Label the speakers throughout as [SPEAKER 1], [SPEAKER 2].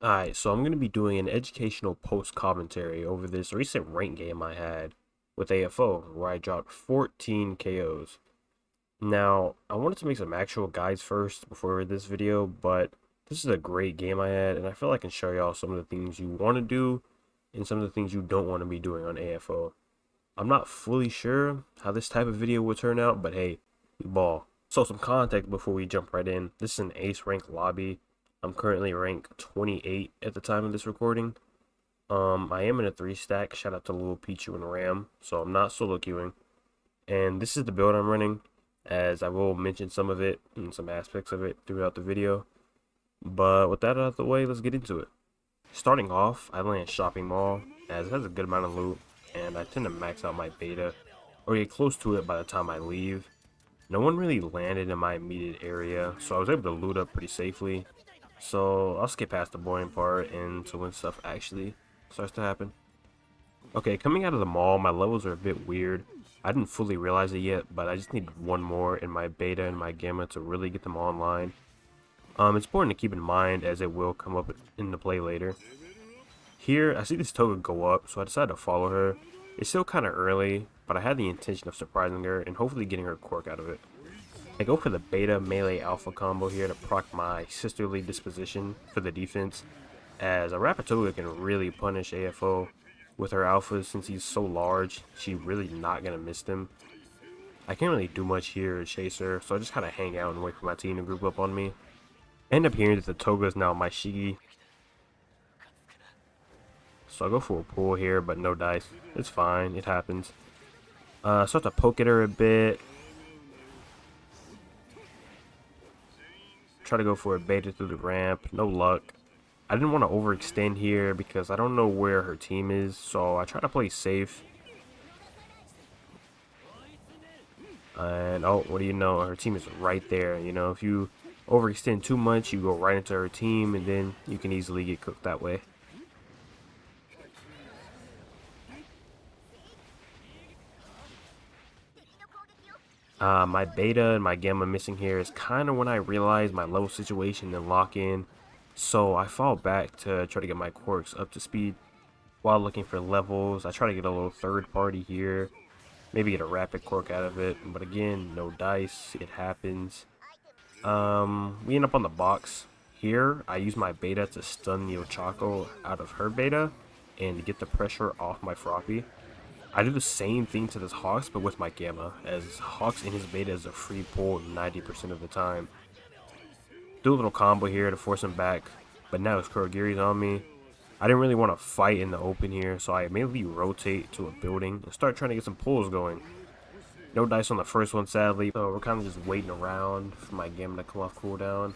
[SPEAKER 1] Alright, so I'm going to be doing an educational post commentary over this recent rank game I had with AFO, where I dropped 14 KOs. Now, I wanted to make some actual guides first before this video, but this is a great game I had, and I feel I can show y'all some of the things you want to do and some of the things you don't want to be doing on AFO. I'm not fully sure how this type of video will turn out, but hey, we ball. So some context before we jump right in. This is an ace rank lobby. I'm currently rank 28 at the time of this recording. I am in a 3 stack. Shout out to Lil Pichu and Ram. So I'm not solo queuing. And this is the build I'm running, as I will mention some of it and some aspects of it throughout the video. But with that out of the way, let's get into it. Starting off, I land Shopping Mall, as it has a good amount of loot, and I tend to max out my beta, or get close to it by the time I leave. No one really landed in my immediate area, so I was able to loot up pretty safely. So I'll skip past the boring part and to when stuff actually starts to happen. Okay, coming out of the mall, my levels are a bit weird. I didn't fully realize it yet, but I just need one more in my beta and my gamma to really get them online. It's important to keep in mind as it will come up into play later. Here, I see this toga go up, so I decided to follow her. It's still kind of early, but I had the intention of surprising her and hopefully getting her quirk out of it. I go for the beta melee alpha combo here to proc my sisterly disposition for the defense, as a Rapatoga can really punish AFO with her alphas since he's so large. She's really not going to miss them. I can't really do much here to chase her, so I just kind of hang out and wait for my team to group up on me. I end up hearing that the Toga is now my Shigi, so I go for a pull here, but no dice. It's fine, it happens. Start to poke at her a bit. Try to go for a beta through the ramp, no luck. I didn't want to overextend here because I don't know where her team is, so I try to play safe. And oh, what do you know, her team is right there. You know, if you overextend too much, you go right into her team, and then you can easily get cooked that way. My beta and my gamma missing here is kind of when I realize my level situation and lock in. So I fall back to try to get my quirks up to speed while looking for levels. I try to get a little third party here, maybe get a rapid quirk out of it, but again, no dice. It happens. We end up on the box. Here, I use my beta to stun the Ochako out of her beta and to get the pressure off my Froppy. I do the same thing to this Hawks, but with my Gamma, as Hawks in his beta is a free pull 90% of the time. Do a little combo here to force him back, but now his Kurogiri's on me. I didn't really want to fight in the open here, so I immediately rotate to a building and start trying to get some pulls going. No dice on the first one, sadly, so we're kind of just waiting around for my Gamma to come off cooldown.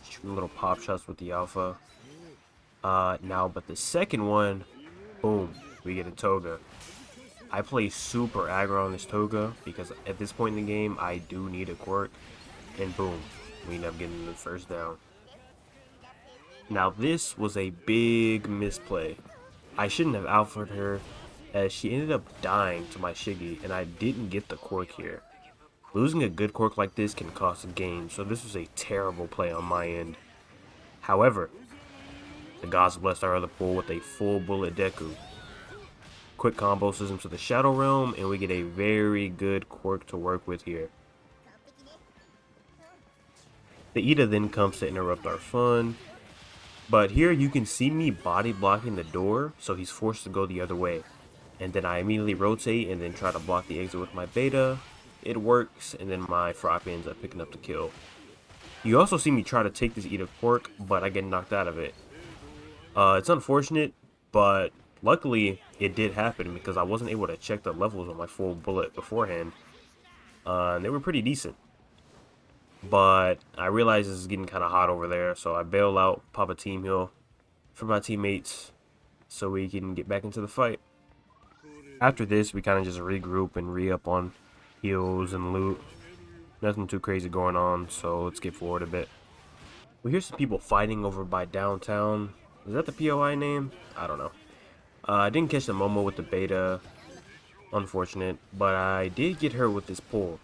[SPEAKER 1] Shooting little pop shots with the Alpha. But the second one, boom, we get a Toga. I play super aggro on this Toga because at this point in the game, I do need a quirk. And boom, we end up getting the first down. Now this was a big misplay. I shouldn't have alphaed her, as she ended up dying to my Shiggy, and I didn't get the quirk here. Losing a good quirk like this can cost a game, so this was a terrible play on my end. However, the gods blessed our other pool with a full bullet Deku. Quick combo system to the Shadow Realm, and we get a very good quirk to work with here. The Ida then comes to interrupt our fun, but here you can see me body blocking the door, so he's forced to go the other way. And then I immediately rotate and then try to block the exit with my beta. It works, and then my Froppy ends up picking up the kill. You also see me try to take this Ida quirk, but I get knocked out of it. It's unfortunate, but luckily it did happen because I wasn't able to check the levels on my full bullet beforehand. And they were pretty decent. But I realized this is getting kind of hot over there, so I bail out, pop a team heal for my teammates so we can get back into the fight. After this, we kind of just regroup and re-up on heals and loot. Nothing too crazy going on, so let's get forward a bit. We hear some people fighting over by downtown. Is that the POI name? I don't know. I didn't catch the Momo with the beta, unfortunate, but I did get her with this pull.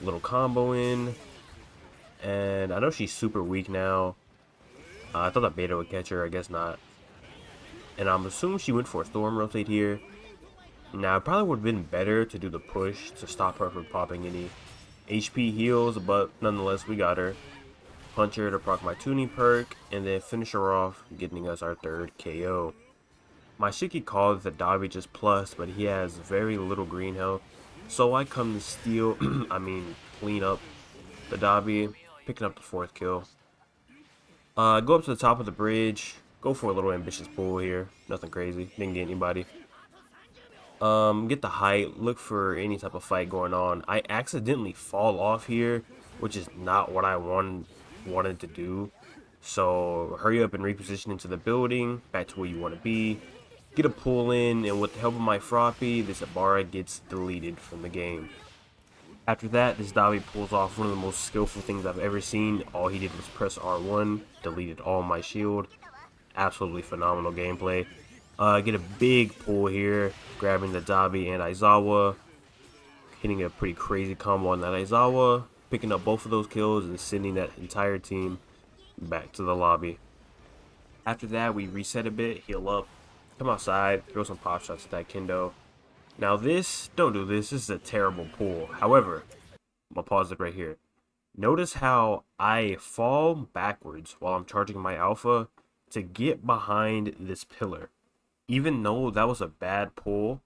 [SPEAKER 1] Little combo in, and I know she's super weak now, I thought that beta would catch her, I guess not. And I'm assuming she went for a storm rotate here. Now, it probably would have been better to do the push to stop her from popping any HP heals, but nonetheless, we got her. Punch her to proc my tuning perk, and then finish her off, getting us our third KO. My Shiki calls the Dabi just plus, but he has very little green health, so I come to steal, clean up the Dabi, picking up the fourth kill. Go up to the top of the bridge, go for a little ambitious pull here, nothing crazy, didn't get anybody. Get the height, look for any type of fight going on. I accidentally fall off here, which is not what I wanted to do. So hurry up and reposition into the building, back to where you want to be. Get a pull in, and with the help of my Froppy, this Ibarra gets deleted from the game. After that, this Dabi pulls off one of the most skillful things I've ever seen. All he did was press R1, deleted all my shield. Absolutely phenomenal gameplay. Get a big pull here, grabbing the Dabi and Aizawa, hitting a pretty crazy combo on that Aizawa, picking up both of those kills and sending that entire team back to the lobby. After that, we reset a bit, heal up, come outside, throw some pop shots at that Kendo. Now don't do this, this is a terrible pull. However, I'm gonna pause it right here. Notice how I fall backwards while I'm charging my alpha to get behind this pillar. Even though that was a bad pull,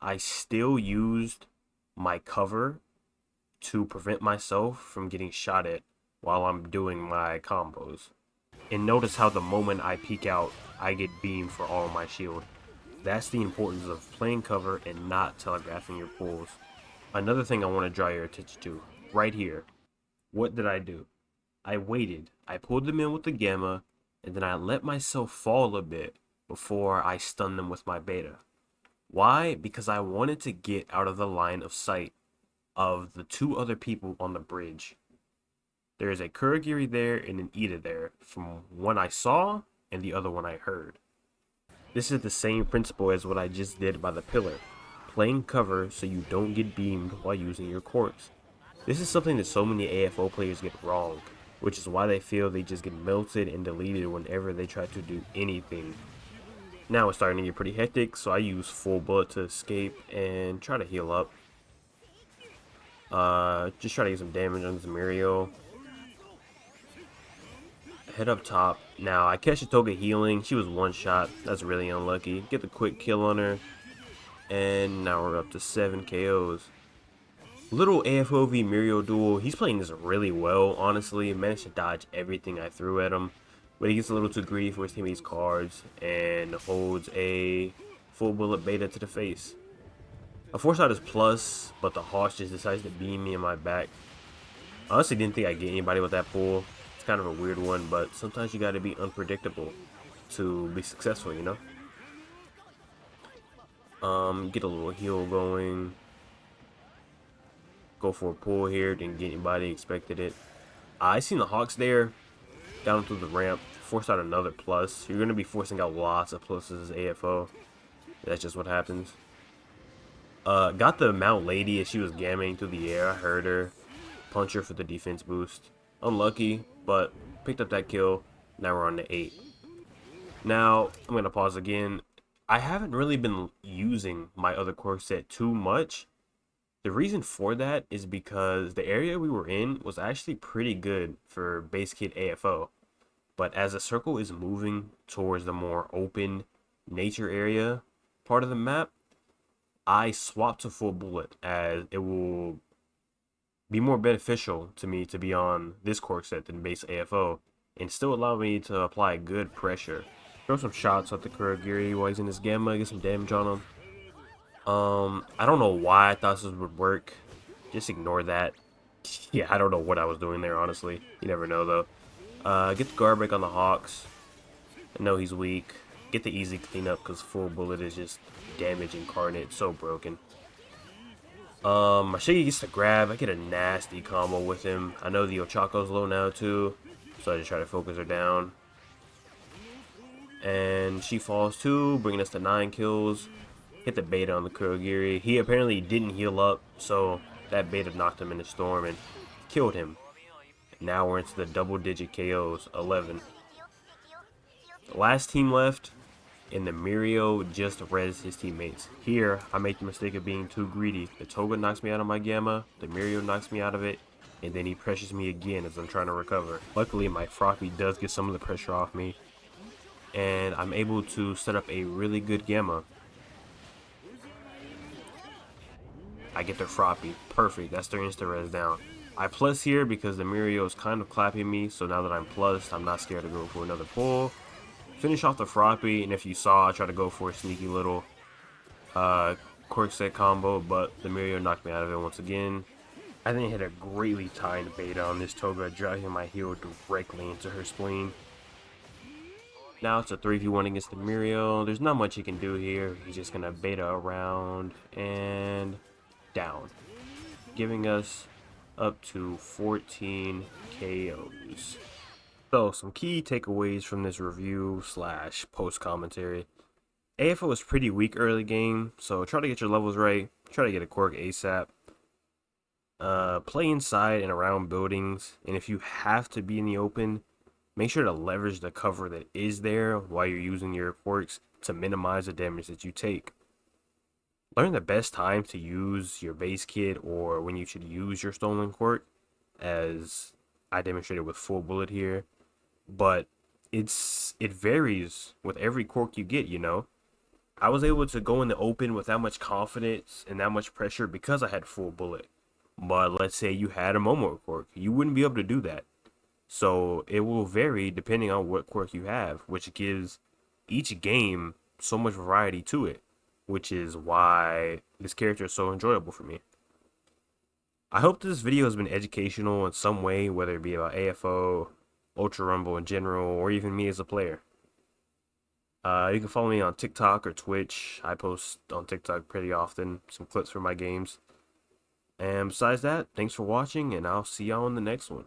[SPEAKER 1] I still used my cover to prevent myself from getting shot at while I'm doing my combos. And notice how the moment I peek out, I get beamed for all of my shield. That's the importance of playing cover and not telegraphing your pulls. Another thing I want to draw your attention to, right here. What did I do? I waited. I pulled them in with the Gamma, and then I let myself fall a bit before I stunned them with my beta. Why? Because I wanted to get out of the line of sight of the two other people on the bridge. There is a Kurogiri there and an Ida there, from one I saw and the other one I heard. This is the same principle as what I just did by the pillar, playing cover so you don't get beamed while using your Quirks. This is something that so many AFO players get wrong, which is why they feel they just get melted and deleted whenever they try to do anything. Now it's starting to get pretty hectic, so I use full bullet to escape and try to heal up. Just try to get some damage on this Muriel. Head up top. Now I catch Toga healing. She was one shot. That's really unlucky. Get the quick kill on her. And now we're up to 7 KOs. Little AFO v Muriel duel. He's playing this really well, honestly. Managed to dodge everything I threw at him. But he gets a little too greedy for his teammates' cards and holds a full bullet beta to the face. A 4-shot is plus, but the Hawk just decides to beam me in my back. I honestly didn't think I'd get anybody with that pull. It's kind of a weird one, but sometimes you gotta be unpredictable to be successful, you know? Get a little heal going. Go for a pull here, didn't get anybody, expected it. I seen the Hawks there. Down through the ramp, forced out another plus. You're going to be forcing out lots of pluses as AFO. That's just what happens. Got the Mount Lady as she was gamming through the air. I heard her. Punch her for the defense boost. Unlucky, but picked up that kill. Now we're on to 8. Now, I'm going to pause again. I haven't really been using my other Quirk set too much. The reason for that is because the area we were in was actually pretty good for base kit AFO. But as the circle is moving towards the more open nature area part of the map, I swapped to full bullet as it will be more beneficial to me to be on this Quirk set than base AFO and still allow me to apply good pressure. Throw some shots at the Kurogiri while he's in his Gamma, get some damage on him. I don't know why I thought this would work. Just ignore that. Yeah, I don't know what I was doing there, honestly. You never know, though. Get the guard break on the Hawks. I know he's weak. Get the easy cleanup because full bullet is just damage incarnate. So broken. My Shiggy gets the grab. I get a nasty combo with him. I know the Ochako's low now, too. So I just try to focus her down. And she falls, too, bringing us to 9 kills. Hit the beta on the Kurogiri. He apparently didn't heal up, so that beta knocked him in the storm and killed him. Now we're into the double-digit KOs, 11. Last team left, and the Mirio just res his teammates. Here, I make the mistake of being too greedy. The Toga knocks me out of my Gamma, the Mirio knocks me out of it, and then he pressures me again as I'm trying to recover. Luckily, my Froppy does get some of the pressure off me, and I'm able to set up a really good Gamma. I get their Froppy. Perfect. That's their insta-res down. I plus here because the Mirio is kind of clapping me, so now that I'm plussed, I'm not scared to go for another pull. Finish off the Froppy, and if you saw, I tried to go for a sneaky little Quirk set combo, but the Mirio knocked me out of it once again. I then hit a greatly timed beta on this Toga, driving my heel directly into her spleen. Now it's a 3v1 against the Mirio. There's not much he can do here. He's just going to beta around and down, giving us up to 14 KOs. So, some key takeaways from this review slash post commentary. AFO is pretty weak early game, so try to get your levels right. Try to get a Quirk ASAP. Play inside and around buildings, and if you have to be in the open, make sure to leverage the cover that is there while you're using your quirks to minimize the damage that you take. Learn the best time to use your base kit or when you should use your stolen quirk, as I demonstrated with full bullet here. But it varies with every quirk you get, you know. I was able to go in the open with that much confidence and that much pressure because I had full bullet. But let's say you had a Momo quirk, you wouldn't be able to do that. So it will vary depending on what quirk you have, which gives each game so much variety to it, which is why this character is so enjoyable for me. I hope this video has been educational in some way, whether it be about AFO, Ultra Rumble in general, or even me as a player. You can follow me on TikTok or Twitch. I post on TikTok pretty often, some clips from my games. And besides that, thanks for watching, and I'll see y'all in the next one.